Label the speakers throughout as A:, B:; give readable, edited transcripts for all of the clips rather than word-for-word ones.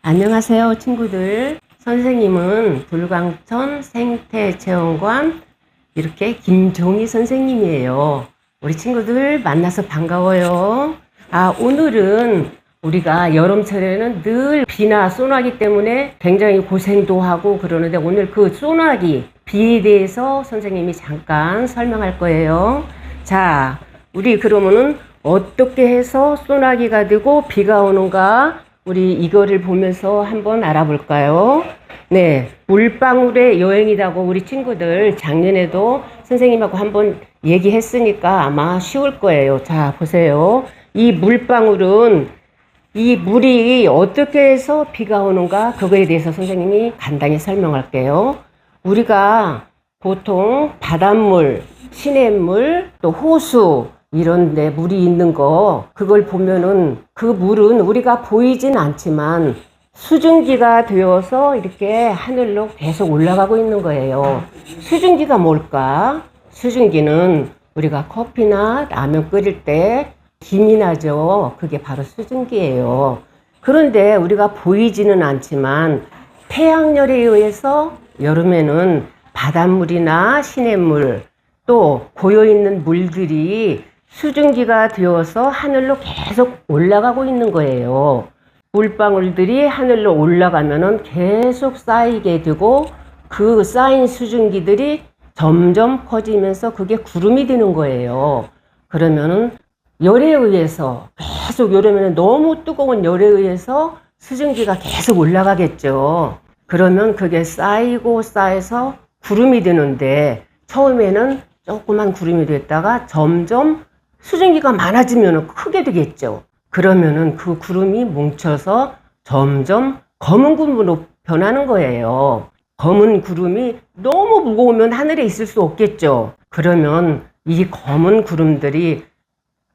A: 안녕하세요, 친구들. 선생님은 불광천 생태체험관 이렇게 김종희 선생님이에요. 우리 친구들 만나서 반가워요. 오늘은 우리가 여름철에는 늘 비나 소나기 때문에 굉장히 고생도 하고 그러는데 오늘 그 소나기, 비에 대해서 선생님이 잠깐 설명할 거예요. 자, 우리 그러면은 어떻게 해서 소나기가 되고 비가 오는가 우리 이거를 보면서 한번 알아볼까요? 네, 물방울의 여행이라고 우리 친구들 작년에도 선생님하고 한번 얘기했으니까 아마 쉬울 거예요. 자, 보세요. 이 물방울은 이 물이 어떻게 해서 비가 오는가 그거에 대해서 선생님이 간단히 설명할게요. 우리가 보통 바닷물, 시냇물, 또 호수 이런 데 물이 있는 거 그걸 보면은 그 물은 우리가 보이진 않지만 수증기가 되어서 이렇게 하늘로 계속 올라가고 있는 거예요. 수증기가 뭘까? 수증기는 우리가 커피나 라면 끓일 때 김이 나죠. 그게 바로 수증기예요. 그런데 우리가 보이지는 않지만 태양열에 의해서 여름에는 바닷물이나 시냇물 또 고여있는 물들이 수증기가 되어서 하늘로 계속 올라가고 있는 거예요. 물방울들이 하늘로 올라가면은 계속 쌓이게 되고 그 쌓인 수증기들이 점점 커지면서 그게 구름이 되는 거예요. 그러면은 열에 의해서 계속 여름에는 너무 뜨거운 열에 의해서 수증기가 계속 올라가겠죠. 그러면 그게 쌓이고 쌓여서 구름이 되는데 처음에는 조그만 구름이 됐다가 점점 수증기가 많아지면 크게 되겠죠. 그러면은 그 구름이 뭉쳐서 점점 검은 구름으로 변하는 거예요. 검은 구름이 너무 무거우면 하늘에 있을 수 없겠죠. 그러면 이 검은 구름들이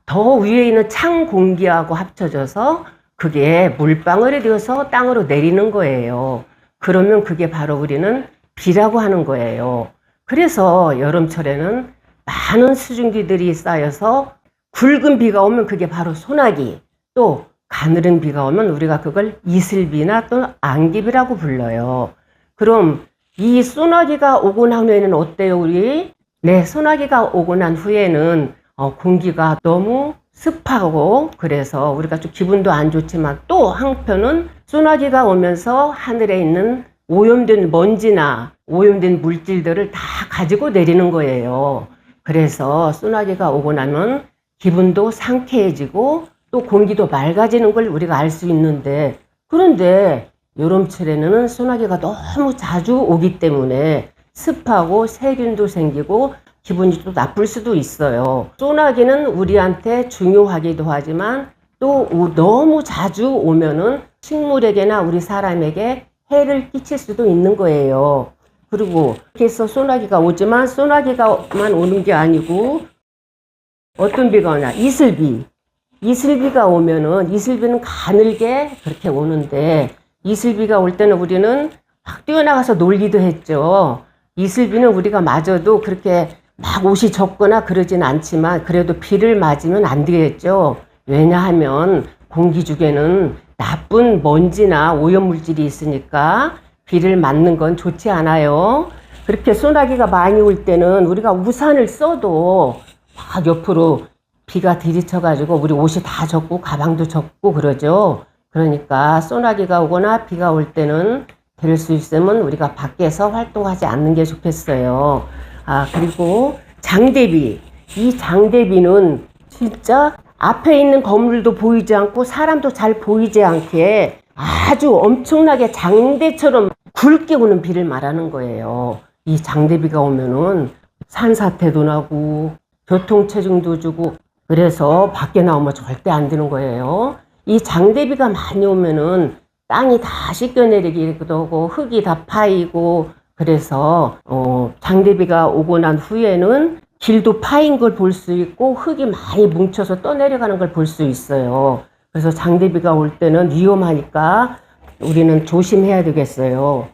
A: 더 위에 있는 찬 공기하고 합쳐져서 그게 물방울이 되어서 땅으로 내리는 거예요. 그러면 그게 바로 우리는 비라고 하는 거예요. 그래서 여름철에는 많은 수증기들이 쌓여서 굵은 비가 오면 그게 바로 소나기, 또 가늘은 비가 오면 우리가 그걸 이슬비나 또 안개비라고 불러요. 그럼 이 소나기가 오고 난 후에는 어때요, 우리? 네, 소나기가 오고 난 후에는 공기가 너무 습하고 그래서 우리가 좀 기분도 안 좋지만 또 한편은 소나기가 오면서 하늘에 있는 오염된 먼지나 오염된 물질들을 다 가지고 내리는 거예요. 그래서 소나기가 오고 나면 기분도 상쾌해지고 또 공기도 맑아지는 걸 우리가 알 수 있는데 그런데 여름철에는 소나기가 너무 자주 오기 때문에 습하고 세균도 생기고 기분이 또 나쁠 수도 있어요. 소나기는 우리한테 중요하기도 하지만 또 너무 자주 오면은 식물에게나 우리 사람에게 해를 끼칠 수도 있는 거예요. 그리고 이렇게 해서 소나기가 오지만 소나기가만 오는 게 아니고 어떤 비가 오냐? 이슬비. 이슬비가 오면은 이슬비는 가늘게 그렇게 오는데 이슬비가 올 때는 우리는 막 뛰어나가서 놀기도 했죠. 이슬비는 우리가 맞아도 그렇게 막 옷이 젖거나 그러진 않지만 그래도 비를 맞으면 안 되겠죠. 왜냐하면 공기 중에는 나쁜 먼지나 오염물질이 있으니까 비를 맞는 건 좋지 않아요. 그렇게 소나기가 많이 올 때는 우리가 우산을 써도 막 옆으로 비가 들이쳐가지고 우리 옷이 다 젖고 가방도 젖고 그러죠. 그러니까 소나기가 오거나 비가 올 때는 될 수 있으면 우리가 밖에서 활동하지 않는 게 좋겠어요. 그리고 장대비. 이 장대비는 진짜 앞에 있는 건물도 보이지 않고 사람도 잘 보이지 않게 아주 엄청나게 장대처럼 굵게 오는 비를 말하는 거예요. 이 장대비가 오면은 산사태도 나고 교통체증도 주고 그래서 밖에 나오면 절대 안 되는 거예요. 이 장대비가 많이 오면은 땅이 다 씻겨내리기도 하고 흙이 다 파이고 그래서 장대비가 오고 난 후에는 길도 파인 걸 볼 수 있고 흙이 많이 뭉쳐서 떠내려가는 걸 볼 수 있어요. 그래서 장대비가 올 때는 위험하니까 우리는 조심해야 되겠어요.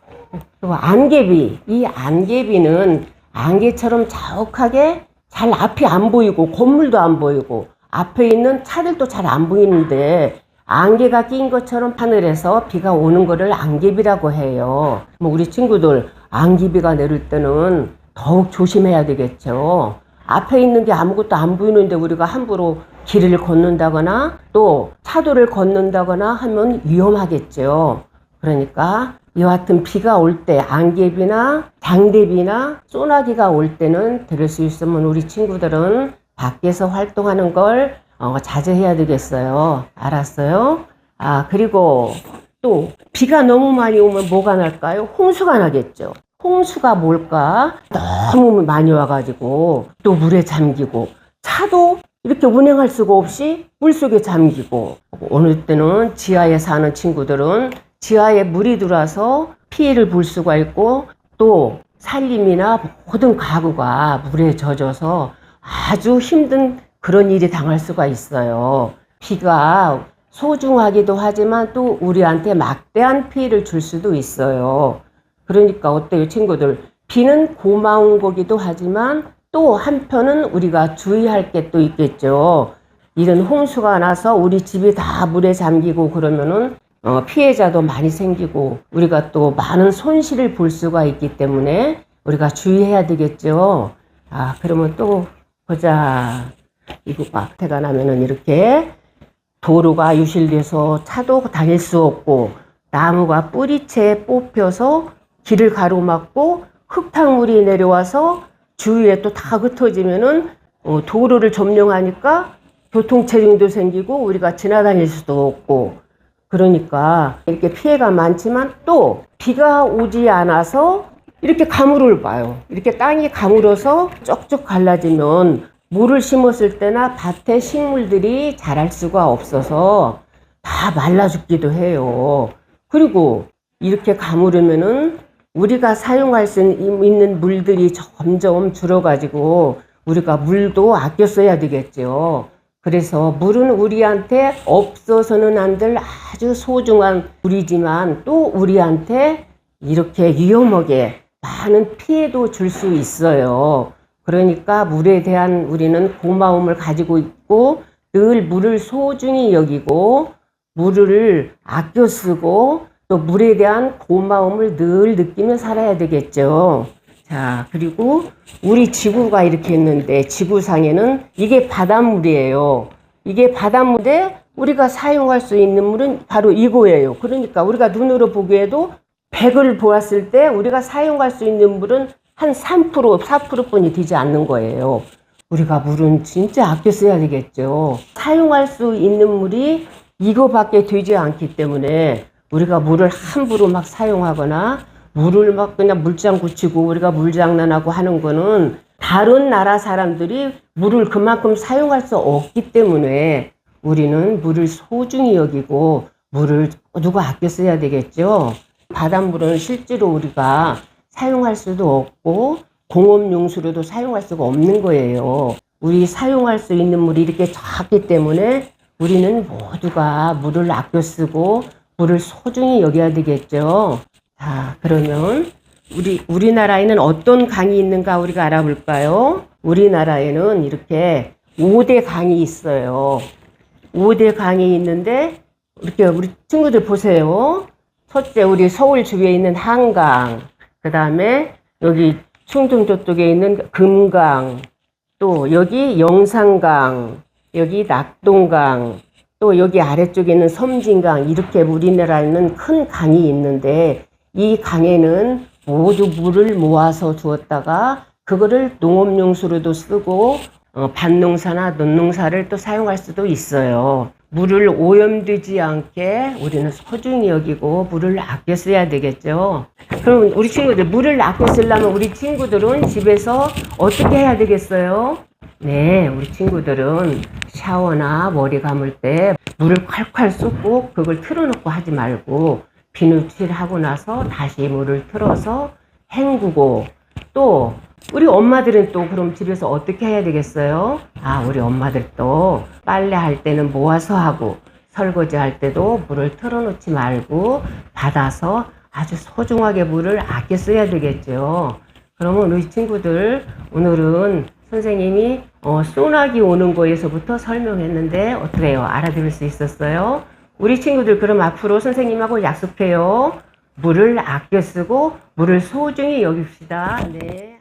A: 그리고 안개비. 이 안개비는 안개처럼 자욱하게 잘 앞이 안 보이고 건물도 안 보이고 앞에 있는 차들도 잘 안 보이는데 안개가 낀 것처럼 하늘에서 비가 오는 거를 안개비라고 해요. 뭐 우리 친구들 안개비가 내릴 때는 더욱 조심해야 되겠죠. 앞에 있는 게 아무것도 안 보이는데 우리가 함부로 길을 걷는다거나 또 차도를 걷는다거나 하면 위험하겠죠. 그러니까 이와 같은 비가 올 때, 안개비나 장대비나 소나기가 올 때는 들을 수 있으면 우리 친구들은 밖에서 활동하는 걸 자제해야 되겠어요. 알았어요? 그리고 또 비가 너무 많이 오면 뭐가 날까요? 홍수가 나겠죠. 홍수가 뭘까? 너무 많이 와가지고 또 물에 잠기고 차도 이렇게 운행할 수가 없이 물속에 잠기고, 어느 때는 지하에 사는 친구들은 지하에 물이 들어와서 피해를 볼 수가 있고, 또 살림이나 모든 가구가 물에 젖어서 아주 힘든 그런 일이 당할 수가 있어요. 비가 소중하기도 하지만 또 우리한테 막대한 피해를 줄 수도 있어요. 그러니까 어때요, 친구들? 비는 고마운 거기도 하지만 또 한편은 우리가 주의할 게 또 있겠죠. 이런 홍수가 나서 우리 집이 다 물에 잠기고 그러면은 피해자도 많이 생기고 우리가 또 많은 손실을 볼 수가 있기 때문에 우리가 주의해야 되겠죠. 그러면 또 보자. 이거 막태가 나면은 이렇게 도로가 유실돼서 차도 다닐 수 없고 나무가 뿌리채 뽑혀서 길을 가로막고 흙탕물이 내려와서 주위에 또 다 흩어지면은 도로를 점령하니까 교통체증도 생기고 우리가 지나다닐 수도 없고, 그러니까 이렇게 피해가 많지만 또 비가 오지 않아서 이렇게 가물을 봐요. 이렇게 땅이 가물어서 쪽쪽 갈라지면 물을 심었을 때나 밭에 식물들이 자랄 수가 없어서 다 말라 죽기도 해요. 그리고 이렇게 가물으면은 우리가 사용할 수 있는 물들이 점점 줄어가지고 우리가 물도 아껴 써야 되겠죠. 그래서 물은 우리한테 없어서는 안 될 아주 소중한 물이지만 또 우리한테 이렇게 위험하게 많은 피해도 줄 수 있어요. 그러니까 물에 대한 우리는 고마움을 가지고 있고 늘 물을 소중히 여기고 물을 아껴 쓰고 또 물에 대한 고마움을 늘 느끼며 살아야 되겠죠. 자, 그리고 우리 지구가 이렇게 있는데 지구상에는 이게 바닷물이에요. 이게 바닷물에 우리가 사용할 수 있는 물은 바로 이거예요. 그러니까 우리가 눈으로 보기에도 100을 보았을 때 우리가 사용할 수 있는 물은 한 3%, 4%뿐이 되지 않는 거예요. 우리가 물은 진짜 아껴 써야 되겠죠. 사용할 수 있는 물이 이거밖에 되지 않기 때문에 우리가 물을 함부로 막 사용하거나 물을 막 그냥 물장 굳히고 우리가 물장난하고 하는 거는 다른 나라 사람들이 물을 그만큼 사용할 수 없기 때문에 우리는 물을 소중히 여기고 물을 누가 아껴 써야 되겠죠. 바닷물은 실제로 우리가 사용할 수도 없고 공업용수로도 사용할 수가 없는 거예요. 우리 사용할 수 있는 물이 이렇게 작기 때문에 우리는 모두가 물을 아껴 쓰고 물을 소중히 여겨야 되겠죠. 자, 그러면 우리나라에는 어떤 강이 있는가 우리가 알아볼까요? 우리나라에는 이렇게 5대 강이 있어요. 5대 강이 있는데 이렇게 우리 친구들 보세요. 첫째, 우리 서울 주위에 있는 한강, 그 다음에 여기 충청 저쪽에 있는 금강, 또 여기 영산강, 여기 낙동강, 또 여기 아래쪽에 있는 섬진강, 이렇게 우리나라에는 큰 강이 있는데 이 강에는 모두 물을 모아서 두었다가 그거를 농업용수로도 쓰고 밭농사나 논농사를 또 사용할 수도 있어요. 물을 오염되지 않게 우리는 소중히 여기고 물을 아껴 써야 되겠죠. 그럼 우리 친구들 물을 아껴 쓰려면 우리 친구들은 집에서 어떻게 해야 되겠어요? 네, 우리 친구들은 샤워나 머리 감을 때 물을 콸콸 쏟고 그걸 틀어놓고 하지 말고 비누칠하고 나서 다시 물을 틀어서 헹구고, 또 우리 엄마들은 또 그럼 집에서 어떻게 해야 되겠어요? 우리 엄마들도 빨래할 때는 모아서 하고 설거지 할 때도 물을 틀어놓지 말고 받아서 아주 소중하게 물을 아껴 써야 되겠죠. 그러면 우리 친구들 오늘은 선생님이 소나기 오는 거에서부터 설명했는데 어떠해요? 알아들을 수 있었어요? 우리 친구들 그럼 앞으로 선생님하고 약속해요. 물을 아껴 쓰고 물을 소중히 여깁시다. 네.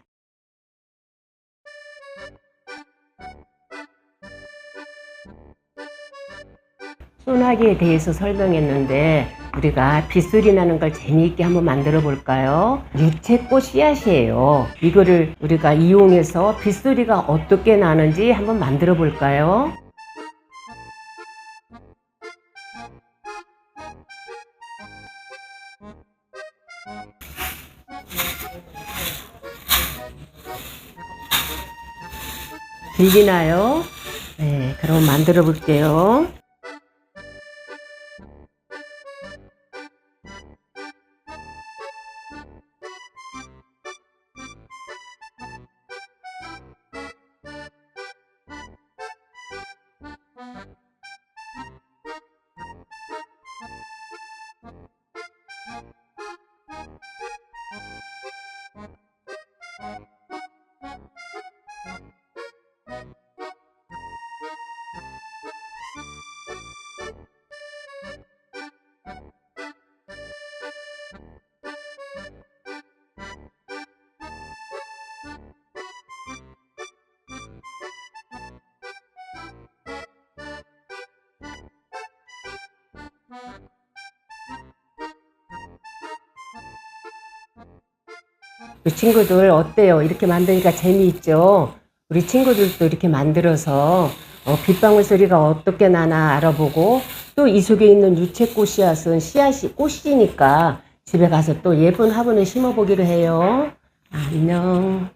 A: 소나기에 대해서 설명했는데 우리가 빗소리 나는 걸 재미있게 한번 만들어 볼까요? 유채꽃 씨앗이에요. 이거를 우리가 이용해서 빗소리가 어떻게 나는지 한번 만들어 볼까요? 들리나요? 네, 그럼 만들어 볼게요. 우리 친구들 어때요? 이렇게 만드니까 재미있죠? 우리 친구들도 이렇게 만들어서 빗방울 소리가 어떻게 나나 알아보고 또 이 속에 있는 유채꽃 씨앗은 씨앗이 꽃이니까 집에 가서 또 예쁜 화분을 심어보기로 해요. 안녕.